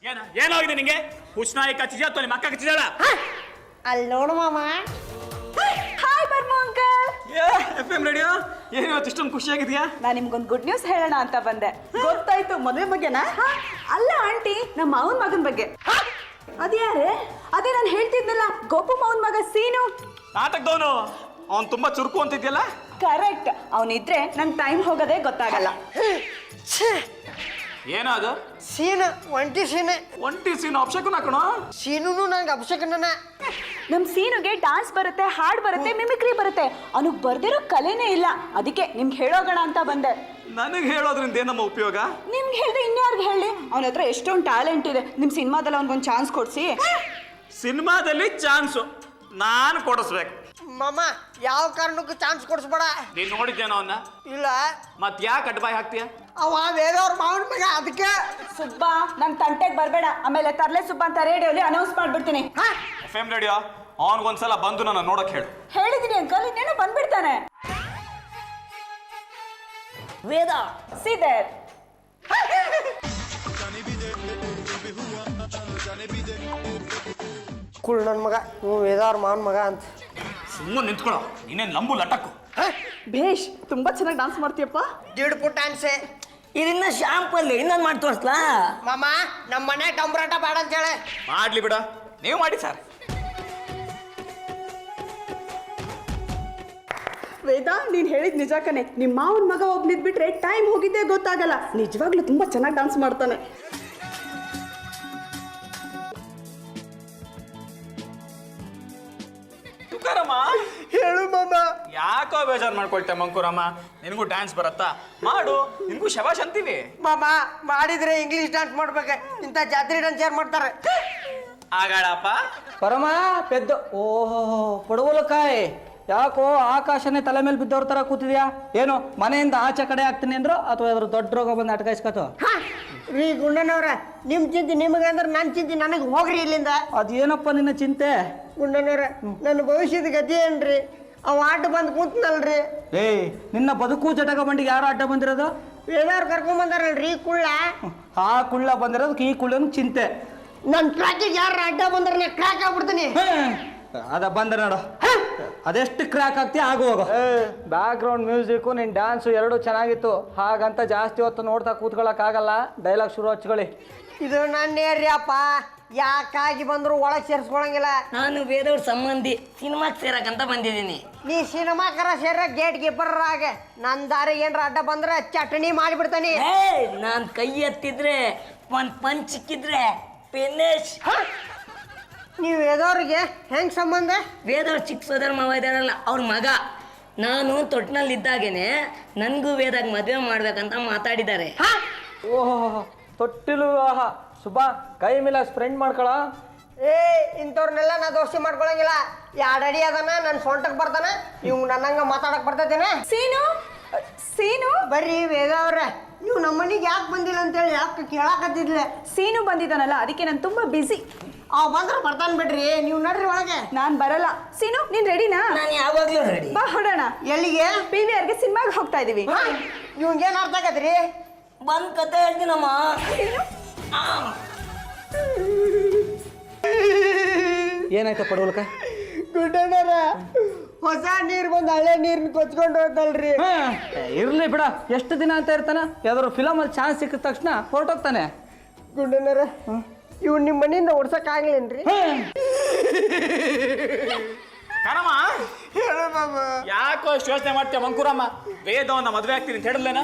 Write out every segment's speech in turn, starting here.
ಏನಾಗಿದೆ ನಿಂಗೆ? ಹುಷ್ನಾಯಿ ಕಚ್ಚಿದ್ಯಾ ಅಥವಾ ನಿಮ್ಮ ಅಕ್ಕ ಕಚ್ಚಿದಾಳ? ಅಲ್ಲಿ ನೋಡು ಮಾಮ. Hi Burma uncle. FM radio ಏನು ಇವತ್ತು ಇಷ್ಟೊಂದು ಖುಷಿಯಾಗಿದೆಯಾ? ನಾನು ನಿಮ್ಗೊಂದು ಗುಡ್ ನ್ಯೂಸ್ ಹೇಳೋಣ ಅಂತ ಬಂದೆ. ಗೊತ್ತಾಯ್ತು, ಮದುವೆ ಬಗ್ಗೆನಾ? ಅಲ್ಲ ಆಂಟಿ, ನಮ್ಮ ಮಾವನ ಮಗನ ಬಗ್ಗೆ. ಅದ್ಯಾರೇ? ಅದೇ ನಾನು ಹೇಳ್ತಿದ್ನಲ್ಲ, ಗೋಪು ಮಾವನ ಮಗ ಸೀನು. ನಾಟಕದವನು ಅವನು ತುಂಬಾ ಚುರುಕು ಅಂತಿದ್ಯಲ್ಲ? ಕರೆಕ್ಟ್. ಅವನಿದ್ರೆ ನಂಗೆ ಟೈಮ್ ಹೋಗೋದೇ ಗೊತ್ತಾಗಲ್ಲ. ಏನೋ ಅದು? ಸೀನು ಒಂಟಿ ಸೀನೆ. ಒಂಟಿ ಸೀನು ಅಭಿಷೇಕನ ಹಾಕೋಣ. ಸೀನು ನಂಗೆ ಅಭಿಷೇಕನ. ನಮ್ ಸೀನುಗೆ ಡಾನ್ಸ್ ಬರುತ್ತೆ, ಹಾಡ್ ಬರುತ್ತೆ, ಮಿಮಿಕ್ರಿ ಬರುತ್ತೆ. ಅವನಿಗೆ ಬರ್ದಿರೋ ಕಲೆನೇ ಇಲ್ಲ. ಅದಕ್ಕೆ ನಿಮ್ಗೆ ಹೇಳೋಗೋಣ ಅಂತ ಬಂದೆ. ನನಗೆ ಹೇಳೋದ್ರಿಂದ ಏನಮ್ಮ ಉಪಯೋಗ? ನಿಮ್ಗೆ ಹೇಳಿದ್ರೆ ಇನ್ಯಾರ್ಗೆ ಹೇಳಿ? ಅವನ ಹತ್ರ ಎಷ್ಟೊಂದು ಟ್ಯಾಲೆಂಟ್ ಇದೆ. ನಿಮ್ ಸಿನಿಮಾದಲ್ಲಿ ಅವನಿಗೊಂದು ಚಾನ್ಸ್ ಕೊಡ್ಸಿ. ಸಿನಿಮಾದಲ್ಲಿ ಚಾನ್ಸು ನಾನು ಕೊಡಿಸ್ಬೇಕು. ಮಾಮ ಯಾವ ಕಾರಣಕ್ಕೂ ಚಾನ್ಸ್ ಕೊಡಿಸ್ಬೇಡ. ನೀನ್ ನೋಡಿದ್ದೇನೋ ಅವನ್ನ? ಇಲ್ಲ. ಮತ್ ಯಾಕೆ ಅಡ್ಬಾಯ್ ಹಾಕ್ತೀಯ? ಅವ ಬೇರೆಯವ್ರ ಮಾವನ ಮಗ, ಅದಕ್ಕೆ. ಸುಬ್ಬ, ನನ್ ತಂಟೆಗೆ ಬರಬೇಡ. ಆಮೇಲೆ ತರ್ಲೆ ಸುಬ್ಬ ಅಂತ ರೇಡಿಯೋಲಿ ಅನೌನ್ಸ್ ಮಾಡ್ಬಿಡ್ತೀನಿ. FM ರೇಡಿಯೋ ಅವನಿಗೊಂದ್ಸಲ ಬಂದು ನನ್ನ ನೋಡಕ್ ಹೇಳು. ಹೇಳಿದೀನಿ ಅಂಕಲ್, ಇನ್ನೇನೋ ಬಂದ್ಬಿಡ್ತಾನೆ. ವೇದ ಸೀದರ್ ಕುಳ್ ನನ್ನ ಮಗ, ಇವ್ ವೇದವ್ರ ಮಾವನ ಮಗ ಅಂತ. ಸುಮ್ಮನೆ ನಿಂತ್ಕೊಳ್ಳೋ, ಇನ್ನೇನು ಲಂಬು ಲಟಕ್ಕು. ಭೇಷ್, ತುಂಬಾ ಚೆನ್ನಾಗಿ ಡಾನ್ಸ್ ಮಾಡ್ತೀಯಪ್ಪ. ದಿಡ್ಪುಟ್ ಡ್ಯಾನ್ಸೆ. ಇದನ್ನ ಶಾಂಪಲ್ಲಿ ಇನ್ನೊಂದು ಮಾಡಿ ತೋರಿಸ್ಲಾ? ಮಾಮ ನಮ್ಮ ಮನೆ ಡಂಬ್ರಾಟ ಬೇಡ ಅಂತೇಳಿ. ಮಾಡ್ಲಿ ಬಿಡ, ನೀವು ಮಾಡಿ ಸರ್. ವೇದ, ನೀನ್ ಹೇಳಿದ್ ನಿಜ ಕಣೆ. ನಿಮ್ಮ ಮಾವನ ಮಗ ಒಬ್ನಿದ್ಬಿಟ್ರೆ ಟೈಮ್ ಹೋಗಿದ್ದೇ ಗೊತ್ತಾಗಲ್ಲ. ನಿಜವಾಗ್ಲೂ ತುಂಬಾ ಚೆನ್ನಾಗಿ ಡಾನ್ಸ್ ಮಾಡ್ತಾನೆ. ತುಕಾರಮ್ಮ, ಹೇಳು ಮಾಮ. ಯಾಕೋ ಬೇಜಾರು ಮಾಡ್ಕೊಳ್ತೆ ಮಂಕುರಮ್ಮ? ನಿನಗೂ ಡ್ಯಾನ್ಸ್ ಬರತ್ತಾ? ಮಾಡು, ನಿನಗೂ ಶಬಾಷ್ ಅಂತೀವಿ. ಮಾಮ ಮಾಡಿದ್ರೆ ಇಂಗ್ಲಿಷ್ ಡ್ಯಾನ್ಸ್ ಮಾಡ್ಬೇಕು, ಇಂಥ ಜಾತ್ರೆ ಡ್ಯಾನ್ಸ್ ಯಾರು ಮಾಡ್ತಾರೆ? ಆಗಾಳಪ್ಪ ಪರಮ ಪೆದ್ದು. ಓಹೋ, ಪಡುವಲಕಾಯಿ ಯಾಕೋ ಆಕಾಶನೇ ತಲೆ ಮೇಲೆ ಬಿದ್ದವ್ರ ತರ ಕೂತಿದ್ಯಾ? ಏನು ಮನೆಯಿಂದ ಆಚೆ ಕಡೆ ಆಗ್ತೀನಿ ಅಂದ್ರು ಅಥವಾ ಯಾವ್ದಾದ್ರು ದೊಡ್ಡ ರೋಗ ಬಂದು ಅಟಕಾಯಿಸ್ಕತ್ತು? ರೀ ಗುಂಡನವ್ರ, ನಿಮ್ ಚಿಂತೆ ನಿಮಗೆ ಅಂದ್ರೆ ನನ್ನ ಚಿಂತೆ ನನಗೆ ಹೋಗ್ರಿ ಇಲ್ಲಿಂದ. ಅದೇನಪ್ಪ ನಿನ್ನ ಚಿಂತೆ? ಗುಂಡನವ್ರ, ನನ್ನ ಭವಿಷ್ಯದ ಗತಿ ಏನ್ರಿ? ಅವ ಆಟ ಬಂದು ಕೂತ್ನಲ್ರಿ. ಏಯ್, ನಿನ್ನ ಬದುಕು ಜಟಕ ಬಂಡಿಗೆ ಯಾರು ಅಡ್ಡ ಬಂದಿರೋದು? ವೇದಾವ್ರು ಕರ್ಕೊಂಡ್ ಬಂದಾರಲ್ರಿ ಕುಳ್ಳ. ಆ ಕುಳ್ಳ ಬಂದಿರೋದಕ್ಕೆ ಈ ಕುಳ್ಳನ ಚಿಂತೆ. ನನ್ನ ಟ್ರ್ಯಾಕಿಗೆ ಯಾರು ಅಡ್ಡ ಬಂದ್ರೆ ನಾ ಕ್ರ್ಯಾಕ್ ಆಗ್ಬಿಡ್ತೀನಿ. ಅದ ಬಂದ ನೋಡು, ಅದೆಷ್ಟು ಕ್ರ್ಯಾಕ್ ಆಗ್ತೀಯ ಆಗು ಹೋಗು. ಬ್ಯಾಕ್ ಗ್ರೌಂಡ್ ಮ್ಯೂಸಿಕ್ಕು ನಿನ್ನ ಡ್ಯಾನ್ಸು ಎರಡೂ ಚೆನ್ನಾಗಿತ್ತು. ಹಾಗಂತ ಜಾಸ್ತಿ ಹೊತ್ತು ನೋಡ್ತಾ ಕೂತ್ಕೊಳ್ಳೋಕ್ಕಾಗಲ್ಲ. ಡೈಲಾಗ್ ಶುರು ಹಚ್ಕೊಳ್ಳಿ. ಇದು ನನ್ನ ಏರಿಯಾ ಅಪ್ಪ, ಯಾಕಾಗಿ ಬಂದ್ರು ಒಳಗೆ ಸೇರಿಸ್ಕೊಳಂಗಿಲ್ಲ. ನಾನು ಬೇರೆಯವ್ರ ಸಂಬಂಧಿ, ಸಿನಿಮಾಗೆ ಸೇರಕಂತ ಬಂದಿದ್ದೀನಿ. ನೀ ಸಿನಿಮಾಕರ ಸೇರ ಗೇಟ್ ಕೀಪರ್ ಆಗ ನನ್ನ ದಾರಿಗೆ ಏನ್ರ ಅಡ್ಡ ಬಂದ್ರೆ ಚಟಣಿ ಮಾಡಿಬಿಡ್ತಾನೆ. ನಾನು ಕೈ ಎತ್ತಿದ್ರೆ ಒಂದು ಪಂಚ್ ಸಿಕ್ಕಿದ್ರೆ ಫಿನಿಶ್. ನೀವು ವೇದವ್ರಿಗೆ ಹೆಂಗ್ ಸಂಬಂಧ? ವೇದವ್ರ ಚಿಕ್ಕ ಸೋದರ ಮಾವ ಇದ್ದಾರಲ್ಲ, ಅವ್ರ ಮಗ. ನಾನು ತೊಟ್ಟಿನಲ್ಲಿದ್ದಾಗೇನೆ ನನಗೂ ವೇದಾಗ ಮದುವೆ ಮಾಡ್ಬೇಕಂತ ಮಾತಾಡಿದ್ದಾರೆ. ಓಹೋ, ತೊಟ್ಟಿಲು ವಿವಾಹ. ಸುಬಾ, ಕೈ ಮಿಲಾಸ್ ಫ್ರೆಂಡ್ ಮಾಡ್ಕೊಳ. ಏ, ಇಂಥವ್ರನ್ನೆಲ್ಲ ನಾ ದೋಸ್ತಿ ಮಾಡ್ಕೊಳಂಗಿಲ್ಲ. ಎರಡು ಅಡಿ ಅದನ ನನ್ನ ಸೊಂಟಕ್ಕೆ ಬರ್ತಾನ. ಇವ್ ನನ್ನಂಗ ಮಾತಾಡಕ್ ಬರ್ತೈತೇನೆ? ಸೀನು, ಸೀನು ಬರ್ರಿ ವೇದವ್ರ, ನೀವು ನಮ್ಮನಿಗೆ ಯಾಕೆ ಬಂದಿಲ್ಲ ಅಂತೇಳಿ ಯಾಕೆ ಕೇಳಾಕತ್ತಿದ್ಲೆ. ಸೀನು ಬಂದಿದ್ದಾನಲ್ಲ, ಅದಕ್ಕೆ ನಾನು ತುಂಬಾ ಬಿಸಿ. ಅವ್ ಬಂದ್ರೆ ಬರ್ತಾನೆ ಬಿಡ್ರಿ, ನೀವು ನಡ್ರಿ ಒಳಗೆ. ನಾನ್ ಬರಲ್ಲ. ಸೀನು, ನೀನ್ ರೆಡಿನಾ? ನಾನು ಯಾವಾಗಲೂ ರೆಡಿ. ಬಾ ಹೊಡೋಣ. ಎಲ್ಲಿಗೆ? PVRಗೆ ಸಿನಿಮಾಗೆ ಹೋಗ್ತಾ ಇದೀವಿ. ಇವಂಗೇನು ಅರ್ಥ ಆಗತ್ರಿ? ಬಂದ್ ಕತೆ ಹೇಳ್ತೀನಮ್ಮ. ಏನಾಯ್ತು ಪಡವಲ್ಕ? ಗುಡ್ಡಣ್ಣರ, ಹೊಸ ನೀರು ಬಂದು ಹಳೆ ನೀರ್ನ ಕೊಚ್ಕೊಂಡು ಹೋಗ್ತಲ್ರಿ. ಇರ್ಲಿ ಬಿಡ, ಎಷ್ಟು ದಿನ ಅಂತ ಇರ್ತಾನ? ಯಾವ್ದಾದ್ರು ಫಿಲಮಲ್ಲಿ ಚಾನ್ಸ್ ಸಿಕ್ಕಿದ ತಕ್ಷಣ ಹೊರಟೋಗ್ತಾನೆ. ಗುಡ್ಡಣ್ಣರ, ಇವ್ ನಿಮ್ಮ ಮನೆಯಿಂದ ಓಡ್ಸಕ್ ಆಗ್ಲೇನ್ರಿ? ಕಣಮ್ಮ, ಹೇಳು ಮಾಮ. ಯಾಕೋ ಅಷ್ಟು ಯೋಚನೆ ಮಾಡ್ತೀಯ ಮಂಕುರಮ್ಮ? ವೇದವನ್ನ ಮದುವೆ ಆಗ್ತೀನಿ ಅಂತ ಹೇಳಿದ್ಲೇನ?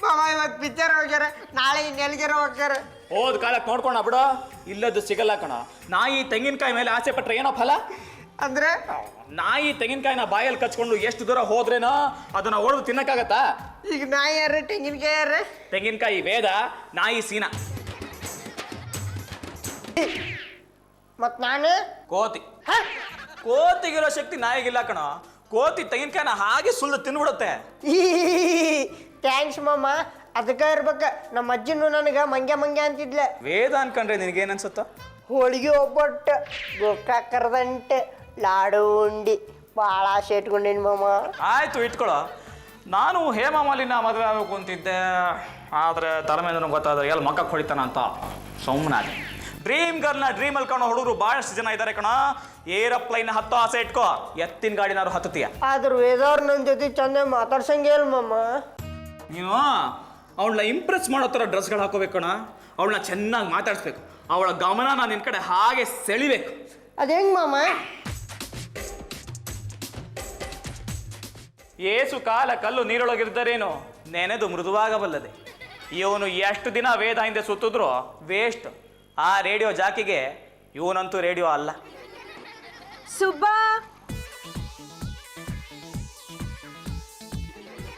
ಮಾಮ ಇವತ್ತು ಪಿಕ್ಚರ್ ಹೋಗ್ಯಾರ, ನಾಳೆ ಇನ್ನೆಲ್ಗೆರ ಹೋಗ್ಯಾರ. ಹೋದ್ ಕಾಲಕ್ಕೆ ನೋಡ್ಕೊಂಡ ಬಿಡು, ಇಲ್ಲದ್ದು ಸಿಗಲ್ಲ ಕಣ. ನಾಯಿ ತೆಂಗಿನಕಾಯಿ ಮೇಲೆ ಆಸೆ ಪಟ್ರೆ ಏನೋ ಫಲ? ಅಂದ್ರೆ ನಾಯಿ ತೆಂಗಿನಕಾಯಿನ ಬಾಯಲ್ಲಿ ಕಚ್ಕೊಂಡು ಎಷ್ಟು ದೂರ ಹೋದ್ರೇನೋ ಅದನ್ನ ಹೊಡೆದು ತಿನ್ನಕ್ಕಾಗತ್ತಾ? ಈಗ ನಾಯಿ ಯಾರ ತೆಂಗಿನಕಾಯಿ ಯಾರ? ತೆಂಗಿನಕಾಯಿ ವೇದ, ನಾಯಿ ಸೀನಾ. ಮತ್ ನಾನು ಕೋತಿ. ಕೋತಿಗಿರೋ ಶಕ್ತಿ ನಾಯಿಗಿಲ್ಲ ಕಣ. ಕೋತಿ ತೆಂಗಿನಕಾಯಿನ ಹಾಗೆ ಸುಲ್ದು ತಿನ್ಬಿಡುತ್ತೆ. ಥ್ಯಾಂಕ್ಸ್ ಮಾಮ. ಅದಕ್ಕೆ ಇರ್ಬೇಕ ನಮ್ಮ ಅಜ್ಜಿನೂ ನನಗೆ ಮಂಗ್ಯ ಮಂಗ್ಯ ಅಂತಿದ್ಲೆ. ವೇದ ಅನ್ಕೊಂಡ್ರೆ ನಿನಗೇನು ಅನ್ಸುತ್ತ? ಹೋಳಿಗೆ ಒಬ್ಬಟ್ಟು, ಗೋಕಾಕರದಂಟೆ, ಲಾಡು ಉಂಡಿ ಭಾಳ ಆಸೆ ಇಟ್ಕೊಂಡೇನಿ ಮಾಮ. ಆಯ್ತು ಇಟ್ಕೊಳ್ಳೋ. ನಾನು ಹೇಮಾ ಮಾಲಿನ ಮದುವೆ ಆಗಬೇಕು ಅಂತಿದ್ದೆ, ಆದರೆ ತಲೆ ಮೇಲೆ ಗೊತ್ತಾದ್ರೆ ಎಲ್ಲಿ ಮಕ್ಕ ಹೊಡಿತಾನ ಅಂತ ಸೋಮನಾಥ್ ಡ್ರೀಮ್ ಗರ್ಲ್ನ ಡ್ರೀಮ್ ಅಲ್ಲಿ ಕಾಣೋ ಹುಡುಗರು ಬಹಳಷ್ಟು ಜನ ಇದ್ದಾರೆ ಕಣ. ಏರೋಪ್ಲೈನ್ ಹತ್ತೋ ಆಸೆ ಇಟ್ಕೋ, ಎತ್ತಿನ ಗಾಡಿನಾರು ಹತ್ತತೀಯ. ಆದ್ರೂ ವೇದವ್ರ ನನ್ನ ಜೊತೆ ಚಂದ ಮಾತಾಡ್ಸಂಗೆ ಇಲ್ಲ ಮಾಮ. ನೀವು ಅವಳನ್ನ ಇಂಪ್ರೆಸ್ ಮಾಡೋ ಥರ ಡ್ರೆಸ್ಗಳು ಹಾಕೋಬೇಕು ಕಣ. ಅವಳನ್ನ ಚೆನ್ನಾಗಿ ಮಾತಾಡಿಸ್ಬೇಕು, ಅವಳ ಗಮನ ನಾನು ನಿನ್ನ ಕಡೆ ಹಾಗೆ ಸೆಳಿಬೇಕು. ಅದ್ ಹೆಂಗ್ ಮಾಮ? ಏಸು ಕಾಲ ಕಲ್ಲು ನೀರೊಳಗಿದ್ದರೇನು ನೆನೆದು ಮೃದುವಾಗಬಲ್ಲದೆ. ಇವನು ಎಷ್ಟು ದಿನ ವೇದ ಹಿಂದೆ ಸುತ್ತಿದ್ರು ವೇಸ್ಟ್. ಆ ರೇಡಿಯೋ ಜಾಕಿಗೆ ಇವನಂತೂ ರೇಡಿಯೋ ಅಲ್ಲ. ಸುಬ್ಬಾ,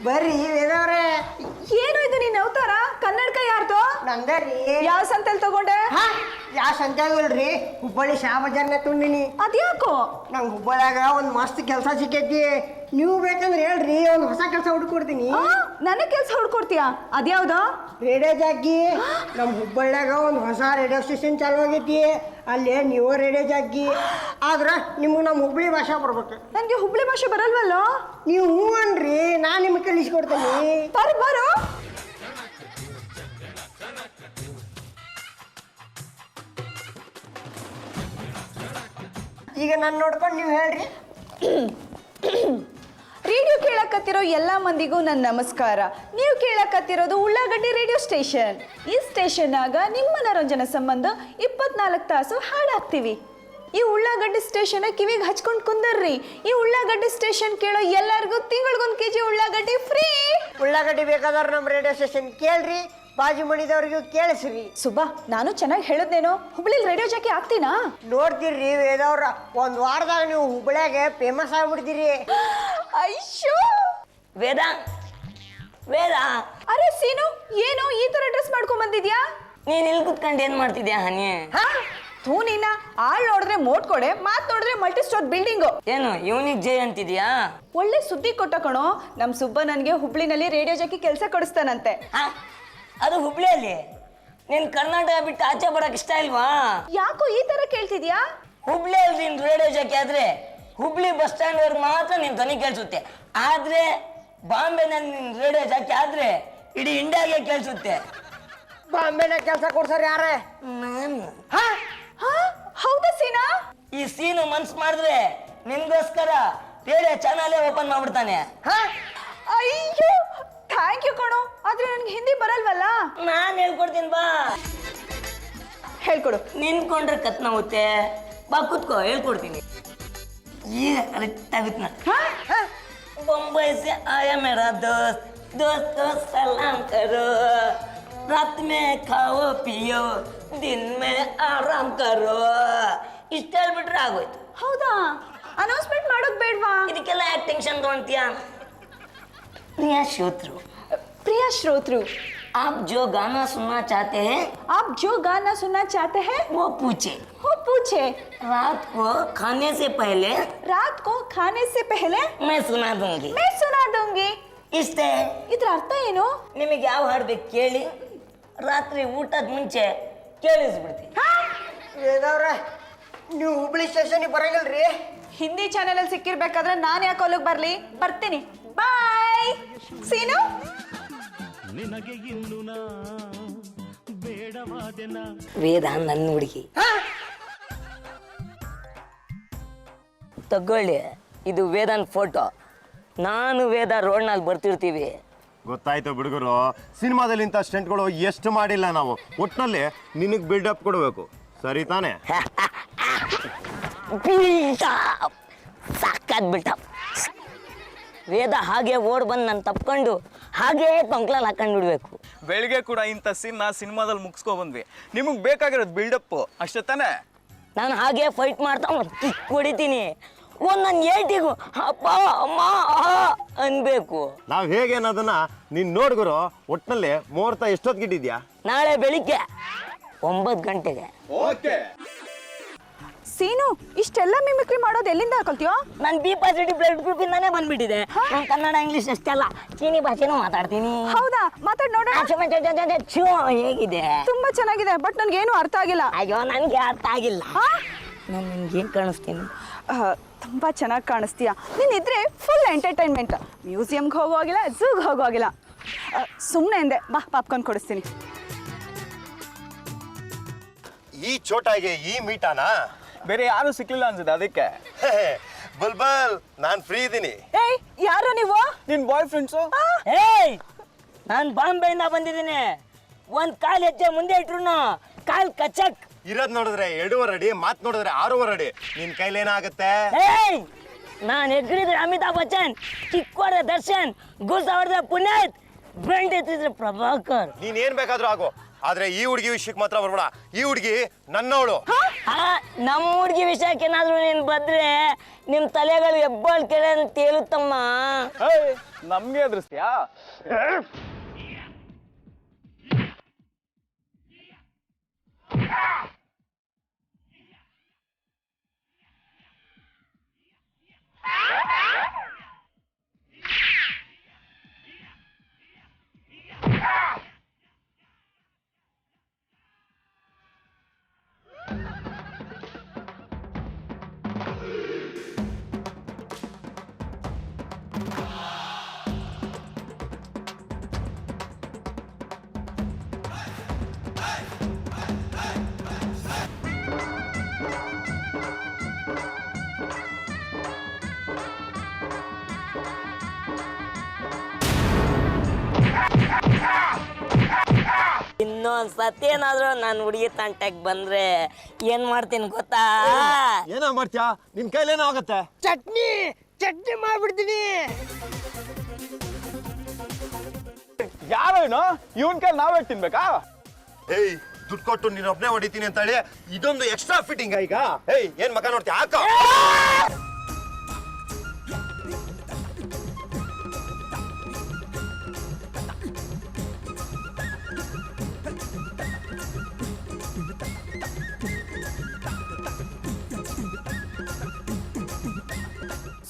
ಬರ್ರಿ ವೇದವ್ರೆ. ಏನು ಇದು ನಿನ್ನ ಅವತಾರ? ಕನ್ನಡಕ ಯಾರ್ದು? ನಂದರಿ. ಯಾವ ಸಂತೆಲ್ ತಗೊಂಡೆ? ಯಾ ಸಂತ್ಯಾಗಲ್ರಿ, ಹುಬ್ಬಳ್ಳಿ ಶಾ ಬಜಾರ್ನ ತುಂಡಿನಿ. ಅದ್ಯಾಕೋ? ನಂಗೆ ಹುಬ್ಬಳ್ಳಿಯಾಗ ಒಂದು ಮಸ್ತ್ ಕೆಲಸ ಸಿಕ್ಕೈತಿ. ನೀವು ಬೇಕಂದ್ರೆ ಹೇಳ್ರಿ, ಒಂದು ಹೊಸ ಕೆಲಸ ಹುಡುಕೊಡ್ತೀನಿ. ನನಗೆ ಕೆಲಸ ಹುಡ್ಕೊಡ್ತೀಯಾ? ಅದ್ಯಾವ್ದು? ರೇಡಿಯೋ ಜಾಕಿ. ನಮ್ಮ ಹುಬ್ಬಳ್ಳಿಯಾಗ ಒಂದು ಹೊಸ ರೇಡಿಯೋ ಸ್ಟೇಷನ್ ಚಾಲು ಆಗೈತಿ. ಅಲ್ಲಿ ನೀವು ರೇಡಿಯೋ ಜಾಕಿ ಆದ್ರೆ ನಿಮ್ಗೆ ನಮ್ಮ ಹುಬ್ಬಳ್ಳಿ ಭಾಷೆ ಬರ್ಬೇಕು. ನನಗೆ ಹುಬ್ಳಿ ಭಾಷೆ ಬರಲ್ವಲ್ಲೋ? ನೀವು ಹ್ಞೂ ಅನ್ರಿ, ನಾನು ನಿಮ್ಗೆ ಕಲಿಸ್ಕೊಡ್ತೀನಿ. ಬರೋ ಈಗ ನಾನು ನೋಡ್ಕೊಂಡು ನೀವು ಹೇಳ್ರಿ. ರೇಡಿಯೋ ಕೇಳಕತ್ತಿರೋ ಎಲ್ಲ ಮಂದಿಗೂ ನನ್ನ ನಮಸ್ಕಾರ. ನೀವು ಕೇಳಕತ್ತಿರೋದು ಉಳ್ಳಾಗಡ್ಡಿ ರೇಡಿಯೋ ಸ್ಟೇಷನ್. ಈ ಸ್ಟೇಷನ್ನಾಗ ನಿಮ್ಮ ಮನೋರಂಜನೆ ಸಂಬಂಧ 24 ತಾಸು ಹಾಡಾಕ್ತೀವಿ. ಈ ಉಳ್ಳಾಗಡ್ಡಿ ಸ್ಟೇಷನ್ ಕಿವಿಗೆ ಹಚ್ಕೊಂಡು ಕುಂದರ್ರಿ. ಈ ಉಳ್ಳಾಗಡ್ಡಿ ಸ್ಟೇಷನ್ ಕೇಳೋ ಎಲ್ಲರಿಗೂ ತಿಂಗಳಿಗೊಂದು ಕೆಜಿ ಉಳ್ಳಾಗಡ್ಡಿ ಫ್ರೀ. ಉಳ್ಳಾಗಡ್ಡಿ ಬೇಕಾದ್ರೆ ನಮ್ಮ ರೇಡಿಯೋ ಸ್ಟೇಷನ್ ಕೇಳ್ರಿ, ಬಾಜು ಮಣಿದವ್ರಿಗೂ ಕೇಳಿಸ್ರಿ. ಸುಬ್ಬಾ, ನಾನು ಚೆನ್ನಾಗಿ ಹೇಳಿದ್ನೇನೋ? ಹುಬ್ಳಿಲಿ ರೇಡಿಯೋ ಜಾಕಿ ಆಗ್ತೀನಾ? ನೋಡ್ತೀರಿ ವೇದವ್ರ, ಒಂದು ವಾರದಾಗ ನೀವು ಹುಬ್ಬಳ್ಳಿಯಾಗೆ ಫೇಮಸ್ ಆಗ್ಬಿಡ್ತೀರಿ. ಅಯ್ಯೋ ವೇದ ವೇದ, ಅರೆ ಸೀನು, ಏನು ಈ ತರ ಡ್ರೆಸ್ ಮಾಡ್ಕೊಂಡ್ ಬಂದಿದ್ಯಾ? ನೀನ್ ಇಲ್ಲಿ ಕುತ್ಕೊಂಡು ಏನ್ ಮಾಡ್ತಿದ್ಯಾ ಹನಿ? ಥೂ ನೀನ, ಆಳ್ ನೋಡಿದ್ರೆ ಮೋಟ್ ಕೊಡೆ, ಮಾತ್ ನೋಡಿದ್ರೆ ಮಲ್ಟಿ ಸ್ಟೋರ್ ಬಿಲ್ಡಿಂಗು. ಏನು ಇವನಿಗೆ ಜೈ ಅಂತಿದ್ಯಾ? ಒಳ್ಳೆ ಸುದ್ದಿ ಕೊಟ್ಟ ಕಣೋ. ನಮ್ ಸುಬ್ಬ ನನ್ಗೆ ಹುಬ್ಳಿನಲ್ಲಿ ರೇಡಿಯೋ ಜಾಕಿ ಕೆಲಸ ಕೊಡಿಸ್ತಾನಂತೆ. ಅದು ಹುಬ್ಳಿಯಲ್ಲಿ. ನೀನ್ ಕರ್ನಾಟಕ ಬಿಟ್ಟು ಆಚೆ ಬರಕ್ ಇಷ್ಟ ಇಲ್ವಾ? ಯಾಕೋ ಈ ತರ ಕೇಳ್ತಿದ್ಯಾ? ಹುಬ್ಳಿಯಲ್ಲಿ ನೀನ್ ರೇಡಿಯೋ ಜಾಕಿ ಆದ್ರೆ ಹುಬ್ಳಿ ಬಸ್ ಸ್ಟ್ಯಾಂಡ್ ವರ್ಗ ಮಾತ್ರ ನಿನ್ ಧ್ವನಿ ಕೇಳಿಸುತ್ತೆ. ಆದ್ರೆ ಬಾಂಬೆನಲ್ಲಿ ನಿನ್ ರೇಡಿಯೋ ಜಾಕಿ ಆದ್ರೆ ಇಡೀ ಇಂಡಿಯಾಗೆ ಕೇಳಿಸುತ್ತೆ. ಬಾಂಬೆನ ಕೆಲಸ ಕೊಡ್ಸಾರ ಯಾರೇ? ನಾನು. ಹೌದಾ ಸೀನಾ? ಈ ಸೀನು ಮನ್ಸ್ ಮಾಡಿದ್ರೆ ನಿನ್ಗೋಸ್ಕರ ರೇಡಿಯೋ ಚಾನಲೇ ಓಪನ್ ಮಾಡ್ಬಿಡ್ತಾನೆ. ಅಯ್ಯೋ ಥ್ಯಾಂಕ್ ಯು ಕಣೋ. ಆದ್ರೆ ನನ್ಗೆ ಹಿಂದಿ ಬರಲ್ವಲ್ಲ. ನಾನ್ ಹೇಳ್ಕೊಡ್ತೀನಿ ಬಾ. ಹೇಳ್ಕೊಡು. ನಿನ್ಕೊಂಡ್ರೆ ಕತ್ ನೋವುತ್ತೆ. ಬಾ ಕುತ್ಕೋ, ಹೇಳ್ಕೊಡ್ತೀನಿ. ಈಗ ಕರೆಕ್ಟ್ ಆಗುತ್ತೆ ನಾ. बम्बई से आया मेरा दोस्त, दोस्त को सलाम करो, रात में खाओ पियो, दिन में आराम करो. ಇಷ್ಟ ಹೇಳ್ಬಿಟ್ರೆ ಆಗೋಯ್ತು. ಹೌದಾ? ಅನೌನ್ಸ್ಮೆಂಟ್ ಮಾಡೋದ್ ಬೇಡ್ವಾ? ಇದಕ್ಕೆಲ್ಲ ಯಾಕೆ ಟೆನ್ಷನ್ ತಗೊಂತೀಯ? प्रिया श्रोतृ, प्रिया श्रोतृ, आप जो गाना सुनना चाहते हैं, आप जो गाना सुनना चाहते हैं वो पूछे. रात को खाने से पहले मैं सुना दूंगी. मैं सुना दूंगी. ಇಷ್ಟೇ. ಇದ್ರ ಅರ್ಥ ಏನು? ನಿಮಗೆ ಯಾವ ಹಾಡು ಬೇಕು ಕೇಳಿ, ರಾತ್ರಿ ಊಟದ ಮುಂಚೆ ಕೇಳಿಸ್ಬಿಡ್ತೀನಿ. ವೇದವ್ರ, ನೀವು ಹುಬ್ಳಿ ಸ್ಟೇಷನ್ಗೆ ಬರಂಗಿಲ್ರಿ? ಹಿಂದಿ ಚಾನೆಲ್ ಅಲ್ಲಿ ಸಿಕ್ಕಿರ್ಬೇಕಾದ್ರೆ ನಾನು ಯಾಕೆ ಅಲ್ಲಿಗೆ ಬರ್ಲಿ? ಬರ್ತೀನಿ. ಬಾಯ್ ಸೀನು. ವೇದ ನನ್ನ ಹುಡುಗಿ. ತಗೊಳ್ಳಿ, ಇದು ವೇದನ್ ಫೋಟೋ. ನಾನು ವೇದ ರೋಡ್ನಲ್ಲಿ ಬರ್ತಿರ್ತೀವಿ. ಗೊತ್ತಾಯ್ತು ಬಿಡುಗರು, ಸಿನಿಮಾದಲ್ಲಿ ಇಂಥ ಸ್ಟೆಂಟ್ಗಳು ಎಷ್ಟು ಮಾಡಿಲ್ಲ ನಾವು. ಒಟ್ಟಿನಲ್ಲಿ ನಿನಗೆ ಬಿಲ್ಡಪ್ ಕೊಡಬೇಕು, ಸರಿ ತಾನೆ? ಸಾಕಾದ್ ಬಿಟ್ಟ. ವೇದ ಹಾಗೆ ಓಡ್ ಬಂದು ನಾನು ತಪ್ಕೊಂಡು ಹಾಗೇ ಕೊಂಕ್ಲಲ್ಲಿ ಹಾಕೊಂಡು ಬಿಡ್ಬೇಕು. ಬೆಳಿಗ್ಗೆ ಕೂಡ ಇಂಥ ಸಿನಿಮಾದಲ್ಲಿ ಮುಗಿಸ್ಕೊ ಬಂದ್ವಿ. ನಿಮಗೆ ಬೇಕಾಗಿರೋದು ಬಿಲ್ಡಪ್ಪು ಅಷ್ಟೇ ತಾನೇ? ನಾನು ಹಾಗೆ ಫೈಟ್ ಮಾಡ್ತಾ ಕಿಕ್ ಹೊಡಿತೀನಿ. ನನ್ನ ಏಟಿಗೂ ಅಪ್ಪ ಅಮ್ಮ ಅನ್ಬೇಕು. ನಾವು ಹೇಗೆ ಅನ್ನೋದನ್ನ ನೀನು ನೋಡ್ಗುರು. ಒಟ್ಟಿನಲ್ಲಿ ಮುಹೂರ್ತ ಎಷ್ಟೊತ್ತಿಗಿಟ್ಟಿದ್ಯಾ? ನಾಳೆ ಬೆಳಿಗ್ಗೆ 9 ಗಂಟೆಗೆ. ಸೀನು, ಇಷ್ಟೆಲ್ಲ ಮಿಮಿಕ್ರಿ ಮಾಡೋದು ಎಲ್ಲಿಂದ ಕಲ್ತೀಯೋ? ನಾನು ಬಿ ಪಾಸಿಟಿವ್ ಬ್ಲಡ್ ಗ್ರೂಪ್ ಇಂದಾನೇ ಬಂದ್ಬಿಟ್ಟಿದೆ. ನಾನು ಕನ್ನಡ ಇಂಗ್ಲಿಷ್ ಅಷ್ಟೇ ಅಲ್ಲ, ಚೀನಿ ಭಾಷೆನೂ ಮಾತಾಡ್ತೀನಿ. ಹೌದಾ? ಮಾತಾಡ್ ನೋಡೋಣ. ಹೇಗಿದೆ? ತುಂಬಾ ಚೆನ್ನಾಗಿದೆ, ಬಟ್ ನನ್ಗೇನು ಅರ್ಥ ಆಗಿಲ್ಲ. ಅಯ್ಯೋ, ನನಗೆ ಅರ್ಥ ಆಗಿಲ್ಲ. ನಾನು ನಿಮ್ಗೆ ಏನು ಕಾಣಿಸ್ತೀನಿ? ತುಂಬಾ ಚೆನ್ನಾಗಿ ಕಾಣಿಸ್ತೀಯ. ನೀನಿದ್ರೆ ಫುಲ್ ಎಂಟರ್ಟೈನ್ಮೆಂಟ್. ಮ್ಯೂಸಿಯಂಗೆ ಹೋಗೋವಾಗಿಲ್ಲ, ಝೂಗೆ ಹೋಗೋವಾಗಿಲ್ಲ. ಸುಮ್ಮನೆ ಎಂದೆ, ಬಾ ಪಾಪ್ಕಾರ್ನ್ ಕೊಡಿಸ್ತೀನಿ. ಈ ಚೋಟಾಗೆ ಈ ಮೀಟಾನಾ? ಬೇರೆ ಯಾರು ಸಿಕ್ಲಿಲ್ಲ ಅನ್ಸುತ್ತೆ ಅದಕ್ಕೆ. ಬಲ್ಬಲ್ ನಾನು ಫ್ರೀ ಇದ್ದೀನಿ. ಏಯ್ ಯಾರು ನೀವು? ನಿನ್ ಬಾಯ್ ಫ್ರೆಂಡ್ಸು? ಏಯ್ ನಾನು ಬಾಂಬೆಯಿಂದ ಬಂದಿದ್ದೀನಿ. ಒಂದು ಕಾಲು ಹೆಜ್ಜೆ ಮುಂದೆ ಇಟ್ರು ಕಾಲ್ ಕಚಕ್. ಇರೋದ್ ನೋಡಿದ್ರೆ 2.5 ಅಡಿ, ಮಾತ್ ನೋಡಿದ್ರೆ 6.5 ಅಡಿ. ನಿನ್ ಕೈಲೇನಾಗತ್ತೆ? ಏಯ್ ನಾನು ಎಗ್ರಿದ್ರೆ ಅಮಿತಾಬ್ ಬಚ್ಚನ್, ಚಿಕ್ಕ ಹೊಡೆದ ದರ್ಶನ್, ಗುಸ್ ಹೊಡೆದ ಪುನೀತ್, ಬೆಂಡ್ ಎತ್ತಿದ್ರೆ ಪ್ರಭಾಕರ್. ನೀನ್ ಏನ್ ಬೇಕಾದ್ರೂ ಆಗೋ, ಆದ್ರೆ ಈ ಹುಡುಗಿ ವಿಷಯಕ್ಕೆ ಮಾತ್ರ ಬರ್ಬೇಡ. ಈ ಹುಡುಗಿ ನನ್ನವಳು. ನಮ್ಮ ಹುಡುಗಿ ವಿಷಯಕ್ಕೆ ಏನಾದ್ರು ನೀನು ಬಂದ್ರೆ ನಿಮ್ಮ ತಲೆಗಳು ಹೆಬ್ಬಾಳ್ ಕೆರೆ ಅಂತ ತೇಲುತ್ತಮ್ಮ. ನಮ್ಗೆ ಎದುರಿಸ್ತೀಯಾ? ಇನ್ನೊಂದ್ ಸತಿ ಏನಾದ್ರು ನಾನು ಹುಡುಗಿ ತಂಟೆಗೆ ಬಂದ್ರೆ ಏನ್ ಮಾಡ್ತೀನಿ ಗೊತ್ತಾ? ಏನೋ ಮಾಡ್ತೀಯಾ? ನಿನ್ ಕೈಲೇನೋ ಆಗತ್ತೆ. ಚಟ್ನಿ ಮಾಡ್ಬಿಡ್ತೀನಿ. ಯಾರೋ ಏನೋ ಇವನ್ ಕೈ ನಾವೇ ತಿನ್ಬೇಕಾ? ಏಯ್ ದುಡ್ಡು ಕೊಟ್ಟು ನೀನು ಒಬ್ನೇ ಹೊಡಿತೀನಿ ಅಂತ ಹೇಳಿ ಇದೊಂದು ಎಕ್ಸ್ಟ್ರಾ ಫಿಟ್ಟಿಂಗ್ ಈಗ. ಏಯ್ ಏನ್ ಮಗ ನೋಡ್ತೀಯ? ಹಾಕ.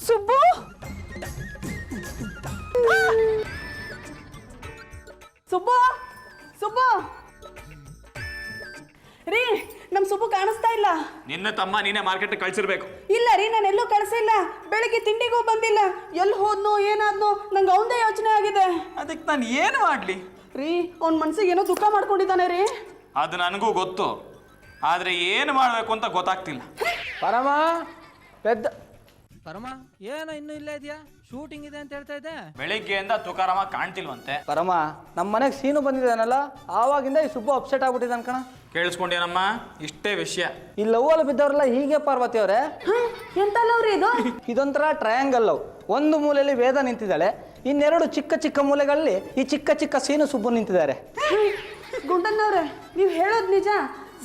ಸುಬ್ಬು ಸುಬ್ಬು ಸುಬ್ಬು ರೀ, ನಮ್ ಸುಬ್ಬು ಕಾಣಿಸ್ತಾ ಇಲ್ಲ. ನಿನ್ನ ತಮ್ಮ ನೀನೇ ಮಾರ್ಕೆಟ್ ಕಳ್ಸಿರ್ಬೇಕು. ಇಲ್ಲ ರೀ, ನಾನು ಎಲ್ಲೂ ಕಳಿಸಿಲ್ಲ. ಬೆಳಿಗ್ಗೆ ತಿಂಡಿಗೂ ಬಂದಿಲ್ಲ. ಎಲ್ಲಿ ಹೋದ್ನೋ ಏನಾದ್ನೋ ನಂಗೆ ಅವಂದೇ ಯೋಚನೆ ಆಗಿದೆ. ಅದಕ್ಕೆ ನಾನು ಏನು ಮಾಡ್ಲಿ ರೀ? ಅವ್ನ ಮನ್ಸಿಗೆ ಏನೋ ದುಃಖ ಮಾಡ್ಕೊಂಡಿದ್ದಾನೆ ರೀ. ಅದು ನನಗೂ ಗೊತ್ತು, ಆದ್ರೆ ಏನು ಮಾಡ್ಬೇಕು ಅಂತ ಗೊತ್ತಾಗ್ತಿಲ್ಲ. ಪರಮ ಪೆದ್ದ ಪರಮ ಏನೋ ಇನ್ನೂ ಇಲ್ಲ ಇದೆಯಾ? ಶೂಟಿಂಗ್ ಇದೆ ಅಂತ ಹೇಳ್ತಾ ಇದ್ದೆ. ಬೆಳಿಗ್ಗೆಯಿಂದ ತುಕಾರಾಮ ಕಾಣ್ತಿಲ್ವಂತೆ. ಪರಮ ನಮ್ಮ ಮನೆಗೆ ಸೀನು ಬಂದಿದ್ದಾನಲ್ಲ, ಆವಾಗಿಂದ ಈ ಸುಬ್ಬು ಅಪ್ಸೆಟ್ ಆಗ್ಬಿಟ್ಟಿದ್ದಾನ ಕಣ. ಕೇಳಿಸ್ಕೊಂಡೇನಮ್ಮ? ಇಷ್ಟೇ ವಿಷಯ. ಈ ಲವ್ವಲ್ಲಿ ಬಿದ್ದವ್ರಲ್ಲ ಹೀಗೆ ಪಾರ್ವತಿ ಅವರೇ. ಎಂತ ಲವ್ರಿ ಇದು? ಇದೊಂಥರ ಟ್ರಯಾಂಗಲ್ ಲವ್. ಒಂದು ಮೂಲೆಯಲ್ಲಿ ವೇದ ನಿಂತಿದ್ದಾಳೆ, ಇನ್ನೆರಡು ಚಿಕ್ಕ ಚಿಕ್ಕ ಮೂಲೆಗಳಲ್ಲಿ ಈ ಚಿಕ್ಕ ಚಿಕ್ಕ ಸೀನು ಸುಬ್ಬು ನಿಂತಿದ್ದಾರೆ. ಗುಂಡನ್ನವ್ರೆ, ನೀವು ಹೇಳೋದು ನಿಜ.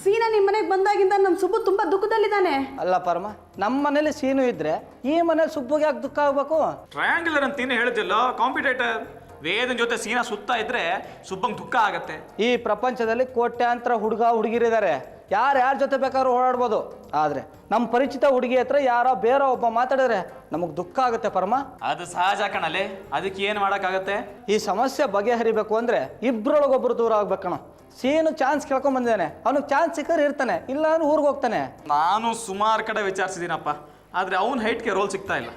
ಸೀನಾ ನಿಮ್ಮ ಮನೆಗೆ ಬಂದಾಗಿಂದ ನಮ್ಮ ಸುಬ್ಬು ತುಂಬಾ ದುಃಖದಲ್ಲಿದ್ದಾನೆ. ಅಲ್ಲ ಪರಮ, ನಮ್ಮ ಮನೇಲಿ ಸೀನು ಇದ್ರೆ ಈ ಮನೇಲಿ ಸುಬ್ಬುಗೆ ಯಾಕೆ ದುಃಖ ಆಗ್ಬೇಕು? ಟ್ರಯಾಂಗುಲರ್ ಅಂತ ನೀನು ಹೇಳಿದಿಲ್ಲ, ಕಾಂಪಿಟೇಟರ್. ವೇದನ್ ಜೊತೆ ಸೀನಾ ಸುತ್ತ ಇದ್ರೆ ಸುಬ್ಬಂಗ್ ದುಃಖ ಆಗತ್ತೆ. ಈ ಪ್ರಪಂಚದಲ್ಲಿ ಕೋಟ್ಯಾಂತರ ಹುಡುಗ ಹುಡುಗಿರಿದ್ದಾರೆ, ಯಾರ ಜೊತೆ ಬೇಕಾದ್ರೂ ಓಡಾಡ್ಬೋದು. ಆದ್ರೆ ನಮ್ಮ ಪರಿಚಿತ ಹುಡುಗಿ ಹತ್ರ ಯಾರೋ ಬೇರೆ ಒಬ್ಬ ಮಾತಾಡಿದ್ರೆ ನಮಗೆ ದುಃಖ ಆಗುತ್ತೆ ಪರಮ. ಅದು ಸಹಜ ಕಣಲೆ, ಅದಕ್ಕೆ ಏನು ಮಾಡೋಕ್ಕಾಗತ್ತೆ? ಈ ಸಮಸ್ಯೆ ಬಗೆಹರಿಬೇಕು ಅಂದ್ರೆ ಇಬ್ರೊಳಗೊಬ್ರು ದೂರ ಆಗ್ಬೇಕಣ. ಸೀನು ಚಾನ್ಸ್ ಕೇಳ್ಕೊಂಡ್ ಬಂದಿದ್ದಾನೆ, ಅವನಿಗೆ ಚಾನ್ಸ್ ಸಿಕ್ಕರೆ ಇರ್ತಾನೆ, ಇಲ್ಲ ಅಂದ್ರೆ ಊರಿಗೆ ಹೋಗ್ತಾನೆ. ನಾನು ಸುಮಾರು ಕಡೆ ವಿಚಾರಿಸಿದ್ದೀನಪ್ಪ, ಆದ್ರೆ ಅವನ ಹೈಟ್ಗೆ ರೋಲ್ ಸಿಗ್ತಾ ಇಲ್ಲ.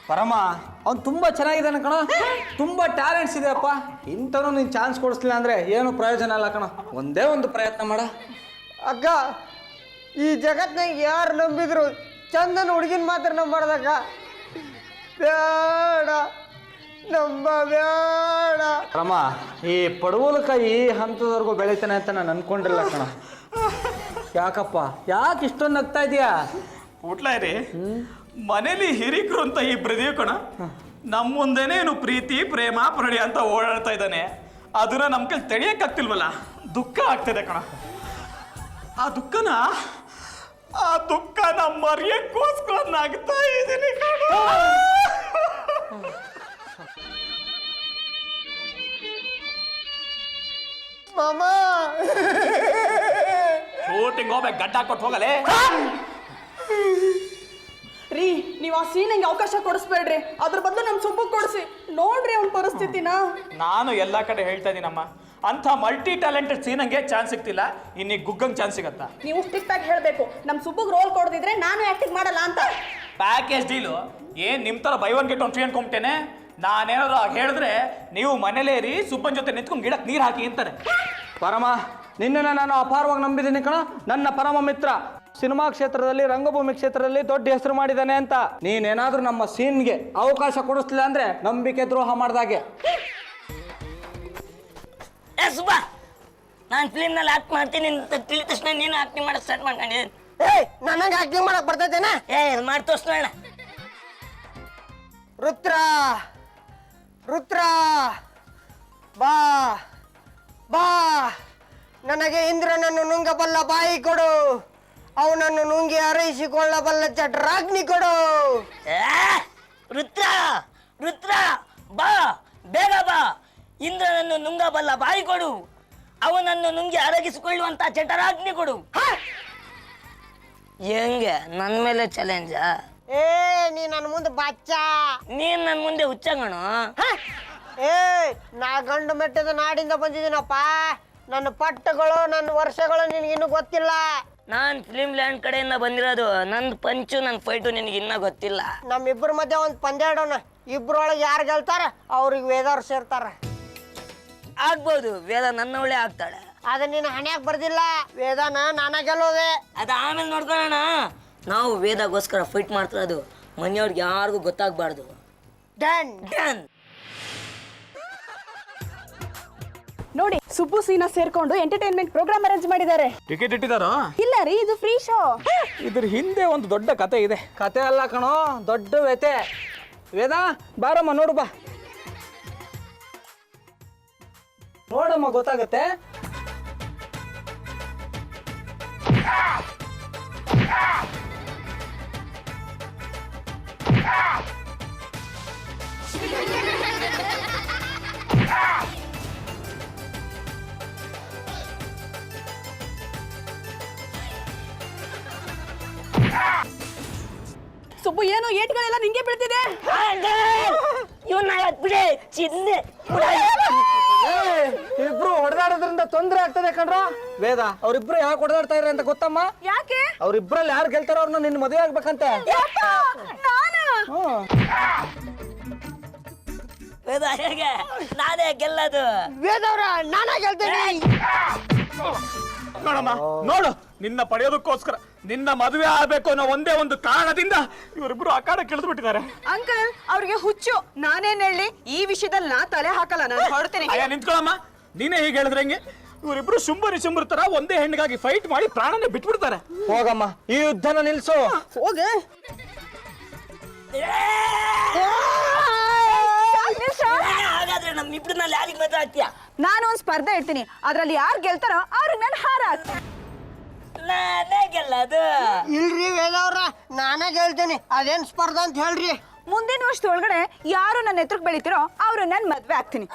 ಪರಮ ಅವ್ನು ತುಂಬಾ ಚೆನ್ನಾಗಿದ್ದಾನೆ ಕಣ, ತುಂಬಾ ಟ್ಯಾಲೆಂಟ್ಸ್ ಇದೆಯಪ್ಪ. ಇಂಥವ್ನು ನೀನು ಚಾನ್ಸ್ ಕೊಡಿಸ್ಲಿಲ್ಲ ಅಂದ್ರೆ ಏನು ಪ್ರಯೋಜನ ಇಲ್ಲ ಕಣ. ಒಂದೇ ಒಂದು ಪ್ರಯತ್ನ ಮಾಡ. ಅಕ್ಕ, ಈ ಜಗತ್ನಾಗ ಯಾರು ನಂಬಿದ್ರು ಚಂದನ ಹುಡುಗಿನ ಮಾತ್ರ ನಂಬಾರ್ದಕ್ಕ. ಬೇಡ, ನಂಬಬೇಡ. ಪರಮ, ಈ ಪಡವಲಕ ಈ ಹಂತದವರೆಗೂ ಬೆಳಿತಾನೆ ಅಂತ ನಾನು ಅನ್ಕೊಂಡಿಲ್ಲ ಕಣ. ಯಾಕಪ್ಪ, ಯಾಕೆ ಇಷ್ಟೊಂದು ನಗ್ತಾ ಇದೀಯಾ? ಊಟ್ಲಾರಿ ಮನೇಲಿ ಹಿರಿಕರು ಅಂತ ಇಬ್ಬರಿದೀವಿ ಕಣ. ನಮ್ಮ ಮುಂದೆನೇ ಏನು ಪ್ರೀತಿ ಪ್ರೇಮ ಪ್ರಣಯ ಅಂತ ಓಡಾಡ್ತಾ ಇದ್ದಾನೆ. ಅದನ್ನ ನಮ್ಮ ಕೈಲಿ ತಡೆಯಕ್ಕಾಗ್ತಿಲ್ವಲ್ಲ, ದುಃಖ ಆಗ್ತಿದೆ ಕಣ. ಆ ದುಃಖನ ಮರೆಯಕ್ಕೋಸ್ಕರ ನಗ್ತಾ ಇದ್ದೀನಿ ಕಣ. ಮಾಮ, ಶೂಟಿಂಗ್ ಹೋಗ್ಬೇಕು, ಗಡ್ಡ ಕೊಟ್ಟು ಹೋಗಲೇ. ರೀ, ನೀವು ಆ ಸೀನಿಗೆ ಅವಕಾಶ ಕೊಡಿಸ್ಬೇಡ್ರಿ, ಅದ್ರ ಬದಲು ನಮ್ಮ ಸುಬ್ಬು ಕೊಡಿಸಿ ನೋಡ್ರಿ ಅವ್ನ ಪರಿಸ್ಥಿತಿನ. ನಾನು ಎಲ್ಲ ಕಡೆ ಹೇಳ್ತಾ ಇದ್ದೀನಮ್ಮ, ಅಂಥ ಮಲ್ಟಿ ಟ್ಯಾಲೆಂಟೆಡ್ ಸೀನಂಗೆ ಚಾನ್ಸ್ ಸಿಗ್ತಿಲ್ಲ, ಇನ್ನೀಗ ಗುಗ್ಗಂಗೆ ಚಾನ್ಸ್ ಸಿಗತ್ತಾ? ನೀವು ಸ್ಟ್ರಿಕ್ಟ್ ಆಗಿ ಹೇಳಬೇಕು, ನಮ್ಮ ಸುಬ್ಬುಗೆ ರೋಲ್ ಕೊಡದಿದ್ರೆ ನಾನು ಆಕ್ಟಿಂಗ್ ಮಾಡಲ್ಲ ಅಂತ. ಪ್ಯಾಕೇಜ್ ಡೀಲು ಏನು ನಿಮ್ಮ ಥರ buy one get one free ಅನ್ಕೊಂಬಿಟ್ಟೇನೆ. ನಾನೇನಾದ್ರು ಹೇಳಿದ್ರೆ ನೀವು ಮನೇಲೇ ಇರಿ, ಸುಬ್ಬನ್ ಜೊತೆ ನಿಂತ್ಕೊಂಡು ಗಿಡಕ್ಕೆ ನೀರು ಹಾಕಿ ಅಂತಾರೆ. ಪರಮ, ನಿನ್ನನ್ನು ನಾನು ಅಪಾರವಾಗಿ ನಂಬಿದ್ದೀನಿ ಕಣ. ನನ್ನ ಪರಮ ಮಿತ್ರ, ಸಿನಿಮಾ ಕ್ಷೇತ್ರದಲ್ಲಿ, ರಂಗಭೂಮಿ ಕ್ಷೇತ್ರದಲ್ಲಿ ದೊಡ್ಡ ಹೆಸರು ಮಾಡಿದ್ದಾನೆ ಅಂತ. ನೀನೇನಾದ್ರೂ ನಮ್ಮ ಸೀನ್ಗೆ ಅವಕಾಶ ಕೊಡಿಸ್ಲಿಲ್ಲ ಅಂದ್ರೆ ನಂಬಿಕೆ ದ್ರೋಹ ಮಾಡ್ದಾಗೆ. ಏ ಸುಬ್ಬ, ನಾನು ಫಿಲಿಮ್ನಲ್ಲಿ ಆಕ್ಟ್ ಮಾಡ್ತೀನಿ ಅಂತ ತಿಳಿದ ತಕ್ಷಣ ನೀನು ಆಕ್ಟಿಂಗ್ ಮಾಡಕ್ ಸ್ಟಾರ್ಟ್ ಮಾಡ್ಕೊಂಡಿದ್ದೀನಿ. ಏಯ್ ನನಗೆ ಆಕ್ಟಿಂಗ್ ಮಾಡಕ್ ಬರ್ತೈತೇನ? ಏ ಮಾಡಿ ತೋರಿಸ್ನೋಣ. ರುದ್ರ ರುದ್ರ ಬಾ ಬಾ, ನನಗೆ ಇಂದ್ರನನ್ನು ನುಂಗಬಲ್ಲ ಬಾಯಿ ಕೊಡು, ಅವನನ್ನು ನುಂಗಿ ಅರೈಸಿಕೊಳ್ಳಬಲ್ಲ ಚಟ್ರಾಗ್ನಿ ಕೊಡು. ಏ, ರುದ್ರ ರುದ್ರ ಬಾ, ಬೇಗ ಬಾ. ಇಂದ್ರನನ್ನು ನುಂಗಬಲ್ಲ ಬಾಯಿ ಕೊಡು, ಅವನನ್ನು ನುಂಗಿ ಅರಗಿಸಿಕೊಳ್ಳುವಂತ ಚಟರಾಗ್ನಿ ಕೊಡು. ಹೆಂಗೆ ನನ್ನ ಮೇಲೆ ಚಾಲೆಂಜ? ಏ ನೀ ನನ್ನ ಮುಂದೆ ಬಾಚ್ಚ. ನೀನ್ ನನ್ನ ಮುಂದೆ ಹುಚ್ಚಂಗಣು. ಏ ನಾ ಗಂಡು ಮೆಟ್ಟದ ನಾಡಿಂದ ಬಂದಿದ್ದೀನಪ್ಪ. ನನ್ನ ಪಟ್ಟಗಳು, ನನ್ನ ವರ್ಷಗಳು ನಿನಗಿನ್ನೂ ಗೊತ್ತಿಲ್ಲ. ನಾನ್ ಫಿಲಿಂ ಲ್ಯಾಂಡ್ ಕಡೆಯಿಂದ ಬಂದಿರೋದು. ನಂದು ಪಂಚು, ನನ್ನ ಫೈಟು ನಿನಗೆ ಇನ್ನೂ ಗೊತ್ತಿಲ್ಲ. ನಮ್ಮಿಬ್ಬರ ಮಧ್ಯೆ ಒಂದು ಪಂದ್ಯಾಡೋಣ. ಇಬ್ಬರೊಳಗೆ ಯಾರು ಗೆಲ್ತಾರ ಅವ್ರಿಗೆ ವೇದವ್ರು ಸೇರ್ತಾರ. ಆಗ್ಬೋದು, ವೇದ ನನ್ನವಳೆ ಆಗ್ತಾಳೆ. ಅದ ನೀನು ಹಣ್ಯಾಕ್ ಬರ್ದಿಲ್ಲ. ವೇದನ ನಾನ ಗೆಲ್ಲೋದೆ. ಅದು ಆಮೇಲೆ ನೋಡ್ಕೊಳ್ಳೋಣ. ನಾವು ವೇದಗೋಸ್ಕರ ಫೈಟ್ ಮಾಡ್ತಿರೋದು ಮನೆಯವ್ರಿಗೆ ಯಾರಿಗೂ ಗೊತ್ತಾಗಬಾರ್ದು. Done done. ನೋಡಿ, ಸುಬ್ಬು ಸೀನಾ ಸೇರ್ಕೊಂಡು ಎಂಟರ್ಟೈನ್ಮೆಂಟ್ ಪ್ರೋಗ್ರಾಮ್ ಅರೇಂಜ್ ಮಾಡಿದ್ದಾರೆ. ಟಿಕೆಟ್ ಇಟ್ಟಿದಾರೋ? ಇಲ್ಲ ರೀ, ಇದು ಫ್ರೀ ಶೋ. ಇದ್ರ ಹಿಂದೆ ಒಂದು ದೊಡ್ಡ ಕತೆ ಇದೆ. ಕತೆ ಅಲ್ಲ ಕಣೋ, ದೊಡ್ಡ ವ್ಯತೆ. ವೇದ ಬಾರಮ್ಮ, ನೋಡು ಬಾ, ನೋಡಮ್ಮ ಗೊತ್ತಾಗತ್ತೆ. ಸುಬ್ಬು, ಏನು ಏಟ್ಗಳೆಲ್ಲ ನಿಂಗೆ ಬೀಳ್ತಿದೆ? ಇವನ್ನ ಬಿಡಿ, ಚಿನ್ನೆ ಇಬ್ರು ಹೊಡೆದಾಡೋದ್ರಿಂದ ತೊಂದರೆ ಆಗ್ತದೆ ಕಣ್ರ. ವೇದ, ಅವ್ರಿಬ್ರು ಯಾಕೆ ಹೊಡೆದಾಡ್ತಾ ಇದ್ದಾರೆ ಅಂತ ಗೊತ್ತಮ್ಮ? ಯಾಕೆ? ಅವ್ರಿಬ್ರಲ್ಲಿ ಯಾರು ಗೆಲ್ತಾರೋ ಅವ್ರನ್ನ ನಿನ್ನ ಮದುವೆ ಆಗ್ಬೇಕಂತೆ. ವೇದ ಹೇಗೆ? ನಾನೇ ಗೆಲ್ಲದು. ವೇದವ್ರ ನಾನ ಗೆಲ್ತೇನೆ. ನೋಡಮ್ಮ, ನೋಡು, ನಿನ್ನ ಪಡೆಯೋದಕ್ಕೋಸ್ಕರ, ನಿನ್ನ ಮದುವೆ ಆಗ್ಬೇಕು ಅನ್ನೋ ಒಂದೇ ಒಂದು ಕಾರಣದಿಂದ ಇವರಿಬ್ರು ಅಖಾಡ ಕೆಳೆದು ಬಿಟ್ಟಿದ್ದಾರೆ. ಅಂಕಲ್, ಅವ್ರಿಗೆ ಹುಚ್ಚು. ನಾನೇನ್ ಹೇಳಿ, ಈ ವಿಷಯದಲ್ಲಿ ನಾ ತಲೆ ಹಾಕಲ್ಲ. ನಾನು ಹೊರಡ್ತೀನಿ. ಅಯ್ಯ ನಿಂತ್ಕೊಳಮ್ಮ, ನೀನೇ ಹೀಗೆ ಹೇಳಿದ್ರೆ ಹೆಂಗೆ? ಇವರಿಬ್ರು ಶುಂಭರ ತರ ಒಂದೇ ಹೆಣ್ಣಿಗಾಗಿ ಫೈಟ್ ಮಾಡಿ ಪ್ರಾಣನೇ ಬಿಟ್ಬಿಡ್ತಾರೆ. ಹೋಗಮ್ಮ, ಈ ಯುದ್ಧನ ನಿಲ್ಸು. ಹೋಗೆ. ಹಾಗಾದ್ರೆ ನಮ್ಮಿಬ್ರನ್ನ ಯಾರಿಗೆ ಮಾತ್ರ ಆಗ್ತೀಯಾ? ನಾನು ಒಂದು ಸ್ಪರ್ಧೆ ಇಡ್ತೀನಿ. ಅದ್ರಲ್ಲಿ ಯಾರು ಗೆಲ್ತಾರೋ ಅವ್ರಿಗೆ ನಾನು ಹಾರ ಹಾಕ್ತೀನಿ. ನಾನೇ ಗೆಲ್ಲದು. ಇಲ್ರಿ ವೇದವ್ರ, ನಾನೇ ಗೆಲ್ತೇನೆ. ಅದೇನ್ ಸ್ಪರ್ಧಾ ಅಂತ ಹೇಳ್ರಿ. ಮುಂದಿನ ವರ್ಷದೊಳಗಡೆ ಯಾರು ನನ್ನ ಎತ್ತರಕ್ಕೆ ಬೆಳಿತೀರೋ ಅವ್ರು ನಾನು ಮದ್ವೆ ಆಗ್ತೀನಿ.